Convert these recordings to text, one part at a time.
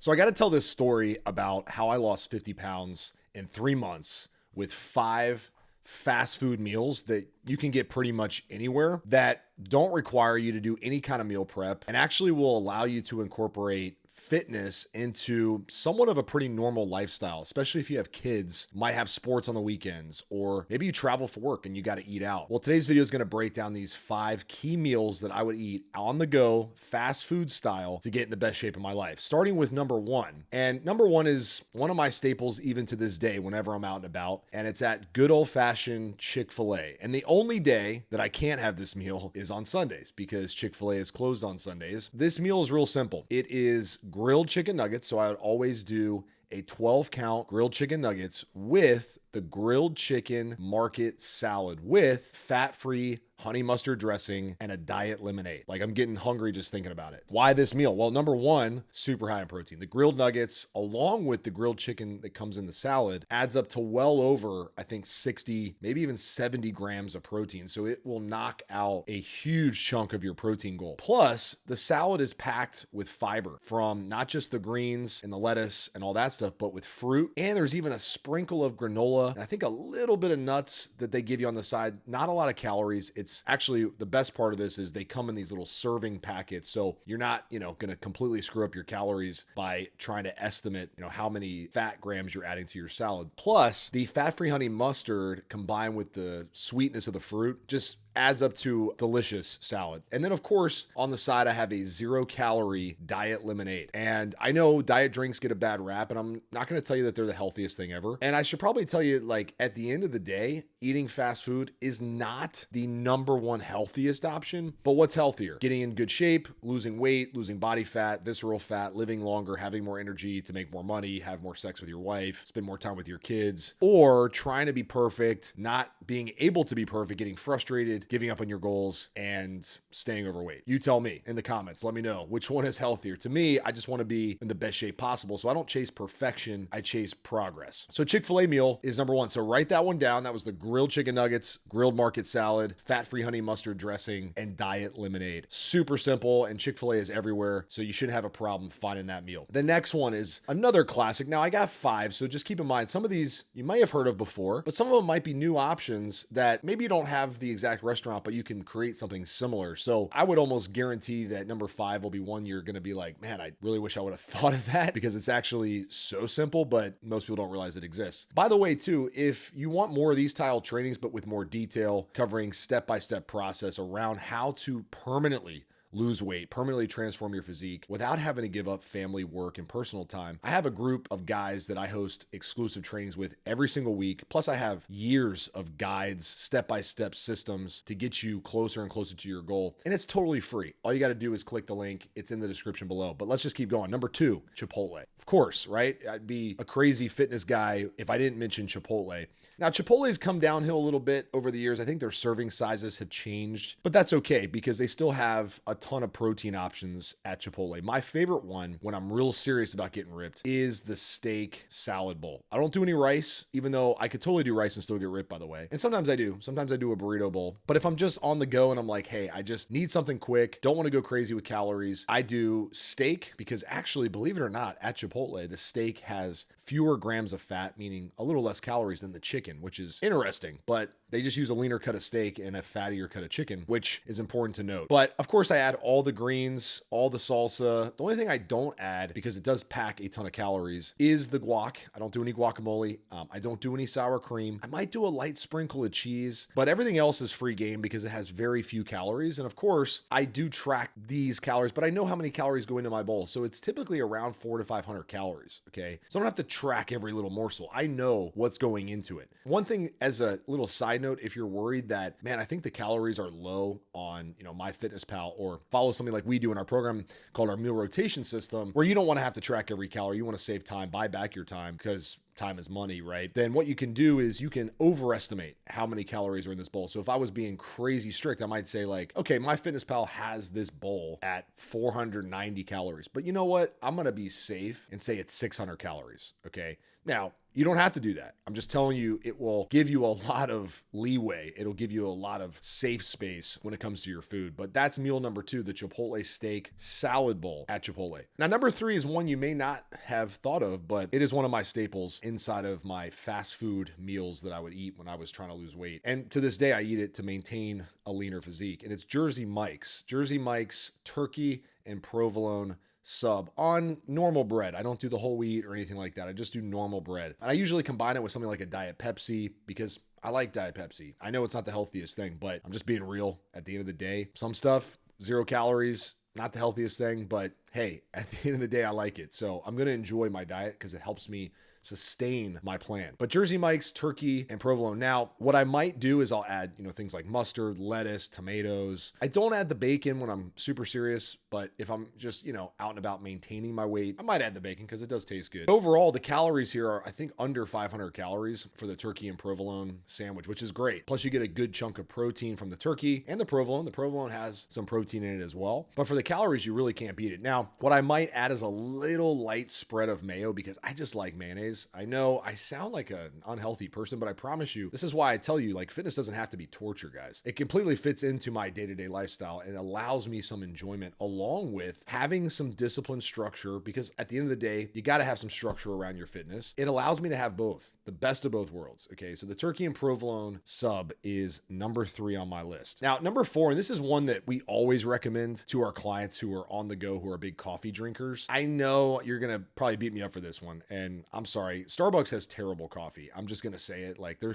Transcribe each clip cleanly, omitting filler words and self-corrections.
So I got to tell this story about how I lost 50 pounds in 3 months with 5 fast food meals that you can get pretty much anywhere that don't require you to do any kind of meal prep and actually will allow you to incorporate fitness into somewhat of a pretty normal lifestyle, especially if you have kids, might have sports on the weekends, or maybe you travel for work and you got to eat out. Well, today's video is going to break down these 5 key meals that I would eat on the go, fast food style, to get in the best shape of my life, starting with number 1. And number 1 is one of my staples even to this day whenever I'm out and about, and it's at good old-fashioned Chick-fil-A. And the only day that I can't have this meal is on Sundays because Chick-fil-A is closed on Sundays. This meal is real simple. It is grilled chicken nuggets. So I would always do a 12 count grilled chicken nuggets with the grilled chicken market salad with fat-free honey mustard dressing and a diet lemonade. Like, I'm getting hungry just thinking about it. Why this meal? Well, number 1, super high in protein. The grilled nuggets, along with the grilled chicken that comes in the salad, adds up to well over, I think, 60, maybe even 70 grams of protein. So it will knock out a huge chunk of your protein goal. Plus, the salad is packed with fiber from not just the greens and the lettuce and all that stuff, but with fruit. And there's even a sprinkle of granola and I think a little bit of nuts that they give you on the side. Not a lot of calories. It's actually, the best part of this is they come in these little serving packets. So you're not, going to completely screw up your calories by trying to estimate, how many fat grams you're adding to your salad. Plus, the fat-free honey mustard combined with the sweetness of the fruit just adds up to delicious salad. And then of course, on the side, I have a 0-calorie diet lemonade. And I know diet drinks get a bad rap, and I'm not going to tell you that they're the healthiest thing ever. And I should probably tell you, like, at the end of the day, eating fast food is not the number 1 healthiest option. But what's healthier? Getting in good shape, losing weight, losing body fat, visceral fat, living longer, having more energy to make more money, have more sex with your wife, spend more time with your kids, or trying to be perfect, not being able to be perfect, getting frustrated, giving up on your goals, and staying overweight. You tell me in the comments. Let me know which one is healthier. To me, I just want to be in the best shape possible. So I don't chase perfection. I chase progress. So Chick-fil-A meal is number 1. So write that one down. That was the grilled chicken nuggets, grilled market salad, fat-free honey mustard dressing, and diet lemonade. Super simple, and Chick-fil-A is everywhere. So you shouldn't have a problem finding that meal. The next one is another classic. Now I got 5. So just keep in mind, some of these you might have heard of before, but some of them might be new options that maybe you don't have the exact restaurant, but you can create something similar. So I would almost guarantee that number 5 will be one you're going to be like, man, I really wish I would have thought of that, because it's actually so simple, but most people don't realize it exists. By the way, too, if you want more of these style trainings, but with more detail, covering step-by-step process around how to permanently lose weight, permanently transform your physique without having to give up family, work, and personal time, I have a group of guys that I host exclusive trainings with every single week. Plus, I have years of guides, step-by-step systems to get you closer and closer to your goal. And it's totally free. All you got to do is click the link. It's in the description below. But let's just keep going. Number 2, Chipotle. Of course, right? I'd be a crazy fitness guy if I didn't mention Chipotle. Now, Chipotle's come downhill a little bit over the years. I think their serving sizes have changed, but that's okay because they still have a ton of protein options at Chipotle. My favorite one, when I'm real serious about getting ripped, is the steak salad bowl. I don't do any rice, even though I could totally do rice and still get ripped, by the way. And sometimes I do. Sometimes I do a burrito bowl. But if I'm just on the go and I'm like, hey, I just need something quick, don't want to go crazy with calories, I do steak, because actually, believe it or not, at Chipotle, the steak has fewer grams of fat, meaning a little less calories than the chicken, which is interesting. But they just use a leaner cut of steak and a fattier cut of chicken, which is important to note. But of course, I add all the greens, all the salsa. The only thing I don't add, because it does pack a ton of calories, is the guac. I don't do any guacamole. I don't do any sour cream. I might do a light sprinkle of cheese, but everything else is free game because it has very few calories. And of course, I do track these calories, but I know how many calories go into my bowl. So it's typically around 400 to 500 calories. Okay. So I don't have to track every little morsel. I know what's going into it. One thing as a little side note, if you're worried that, man, I think the calories are low on, MyFitnessPal, or follow something like we do in our program called our meal rotation system, where you don't want to have to track every calorie. You want to save time, buy back your time, because time is money, right? Then what you can do is you can overestimate how many calories are in this bowl. So if I was being crazy strict, I might say like, okay, MyFitnessPal has this bowl at 490 calories, but you know what? I'm going to be safe and say it's 600 calories. Okay. Now, you don't have to do that. I'm just telling you, it will give you a lot of leeway. It'll give you a lot of safe space when it comes to your food. But that's meal number 2, the Chipotle steak salad bowl at Chipotle. Now, number 3 is one you may not have thought of, but it is one of my staples inside of my fast food meals that I would eat when I was trying to lose weight. And to this day, I eat it to maintain a leaner physique. And it's Jersey Mike's. Jersey Mike's turkey and provolone sub on normal bread. I don't do the whole wheat or anything like that. I just do normal bread. And I usually combine it with something like a Diet Pepsi because I like Diet Pepsi. I know it's not the healthiest thing, but I'm just being real. At the end of the day, some stuff, 0 calories, not the healthiest thing, but hey, at the end of the day, I like it. So I'm going to enjoy my diet because it helps me sustain my plan. But Jersey Mike's, turkey, and provolone. Now, what I might do is I'll add, things like mustard, lettuce, tomatoes. I don't add the bacon when I'm super serious, but if I'm just, out and about maintaining my weight, I might add the bacon because it does taste good. Overall, the calories here are, I think, under 500 calories for the turkey and provolone sandwich, which is great. Plus, you get a good chunk of protein from the turkey and the provolone. The provolone has some protein in it as well. But for the calories, you really can't beat it. Now, what I might add is a little light spread of mayo because I just like mayonnaise. I know I sound like an unhealthy person, but I promise you, this is why I tell you, like, fitness doesn't have to be torture, guys. It completely fits into my day-to-day lifestyle and allows me some enjoyment along with having some discipline structure because at the end of the day, you got to have some structure around your fitness. It allows me to have both, the best of both worlds. Okay, so the turkey and provolone sub is number 3 on my list. Now, number 4, and this is one that we always recommend to our clients who are on the go, who are big coffee drinkers. I know you're going to probably beat me up for this one, and I'm sorry. Starbucks has terrible coffee. I'm just going to say it. Like their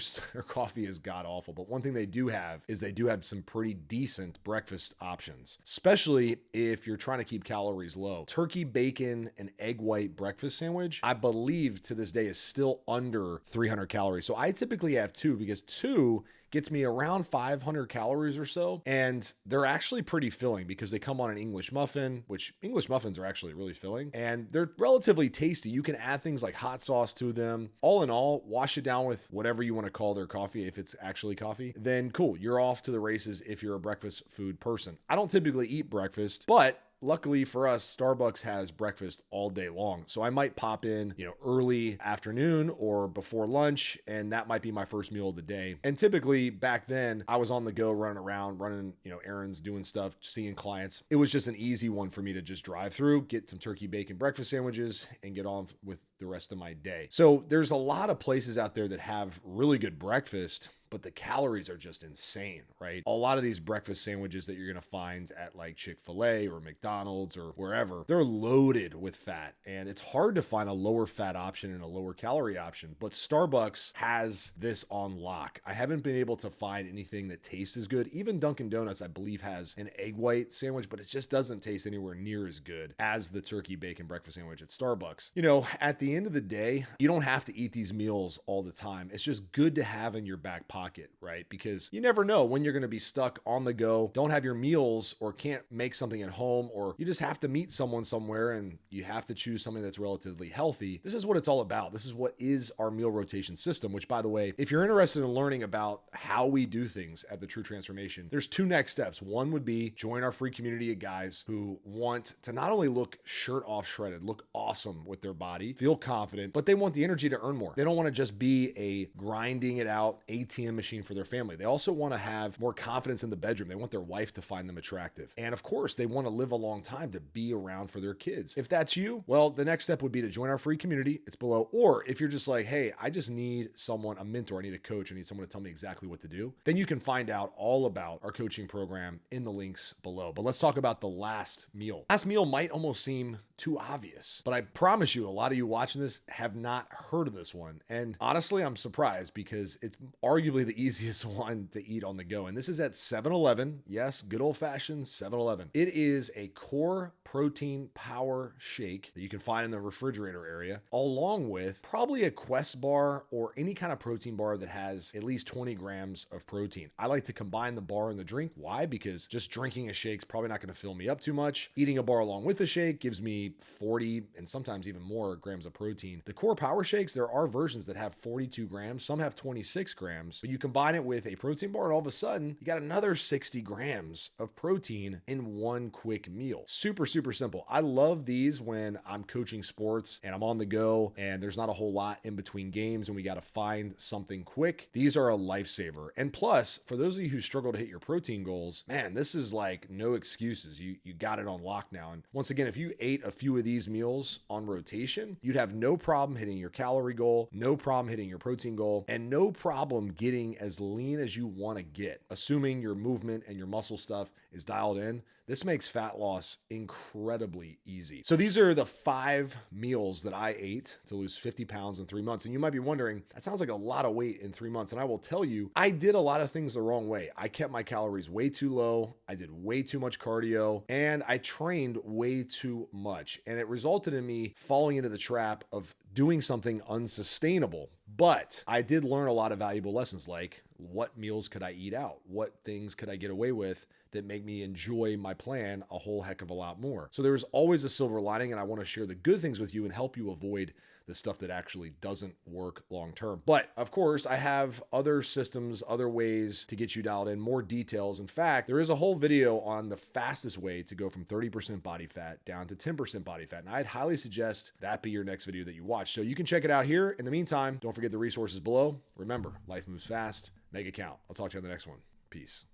coffee is god awful. But one thing they do have is they do have some pretty decent breakfast options, especially if you're trying to keep calories low. Turkey, bacon, and egg white breakfast sandwich, I believe to this day is still under 300 calories. So I typically have 2 because 2 gets me around 500 calories or so. And they're actually pretty filling because they come on an English muffin, which English muffins are actually really filling and they're relatively tasty. You can add things like hot sauce to them. All in all, wash it down with whatever you want to call their coffee. If it's actually coffee, then cool. You're off to the races if you're a breakfast food person. I don't typically eat breakfast, but luckily for us, Starbucks has breakfast all day long. So I might pop in, early afternoon or before lunch, and that might be my first meal of the day. And typically back then, I was on the go running around, running, errands, doing stuff, seeing clients. It was just an easy one for me to just drive through, get some turkey bacon breakfast sandwiches, and get on with the rest of my day. So there's a lot of places out there that have really good breakfast, but the calories are just insane, right? A lot of these breakfast sandwiches that you're gonna find at like Chick-fil-A or McDonald's or wherever, they're loaded with fat. And it's hard to find a lower fat option and a lower calorie option, but Starbucks has this on lock. I haven't been able to find anything that tastes as good. Even Dunkin' Donuts, I believe, has an egg white sandwich, but it just doesn't taste anywhere near as good as the turkey bacon breakfast sandwich at Starbucks. At the end of the day, you don't have to eat these meals all the time. It's just good to have in your back pocket, right? Because you never know when you're going to be stuck on the go, don't have your meals or can't make something at home, or you just have to meet someone somewhere and you have to choose something that's relatively healthy. This is what it's all about. This is what is our meal rotation system, which, by the way, if you're interested in learning about how we do things at the True Transformation, there's 2 next steps. One would be join our free community of guys who want to not only look shirt off shredded, look awesome with their body, feel confident, but they want the energy to earn more. They don't want to just be a grinding it out ATM machine for their family. They also want to have more confidence in the bedroom. They want their wife to find them attractive. And of course, they want to live a long time to be around for their kids. If that's you, well, the next step would be to join our free community. It's below. Or if you're just like, hey, I just need someone, a mentor, I need a coach, I need someone to tell me exactly what to do, then you can find out all about our coaching program in the links below. But let's talk about the last meal. Last meal might almost seem too obvious, but I promise you, a lot of you watching this have not heard of this one. And honestly, I'm surprised because it's arguably probably the easiest one to eat on the go. And this is at 7-Eleven. Yes, good old fashioned 7-Eleven. It is a core protein power shake that you can find in the refrigerator area, along with probably a Quest bar or any kind of protein bar that has at least 20 grams of protein. I like to combine the bar and the drink. Why? Because just drinking a shake's probably not going to fill me up too much. Eating a bar along with the shake gives me 40 and sometimes even more grams of protein. The core power shakes, there are versions that have 42 grams. Some have 26 grams, but you combine it with a protein bar and all of a sudden you got another 60 grams of protein in one quick meal. Super, super simple. I love these when I'm coaching sports and I'm on the go and there's not a whole lot in between games and we got to find something quick. These are a lifesaver. And plus, for those of you who struggle to hit your protein goals, man, this is like no excuses. You got it on lock now. And once again, if you ate a few of these meals on rotation, you'd have no problem hitting your calorie goal, no problem hitting your protein goal, and no problem getting as lean as you want to get, assuming your movement and your muscle stuff is dialed in. This makes fat loss incredibly easy. So these are the 5 meals that I ate to lose 50 pounds in 3 months. And you might be wondering, that sounds like a lot of weight in 3 months. And I will tell you, I did a lot of things the wrong way. I kept my calories way too low. I did way too much cardio and I trained way too much. And it resulted in me falling into the trap of doing something unsustainable. But I did learn a lot of valuable lessons, like what meals could I eat out? What things could I get away with that make me enjoy my plan a whole heck of a lot more? So there's always a silver lining, and I want to share the good things with you and help you avoid the stuff that actually doesn't work long term. But of course, I have other systems, other ways to get you dialed in, more details. In fact, there is a whole video on the fastest way to go from 30% body fat down to 10% body fat. And I'd highly suggest that be your next video that you watch. So you can check it out here. In the meantime, don't forget the resources below. Remember, life moves fast. Make it count. I'll talk to you on the next one. Peace.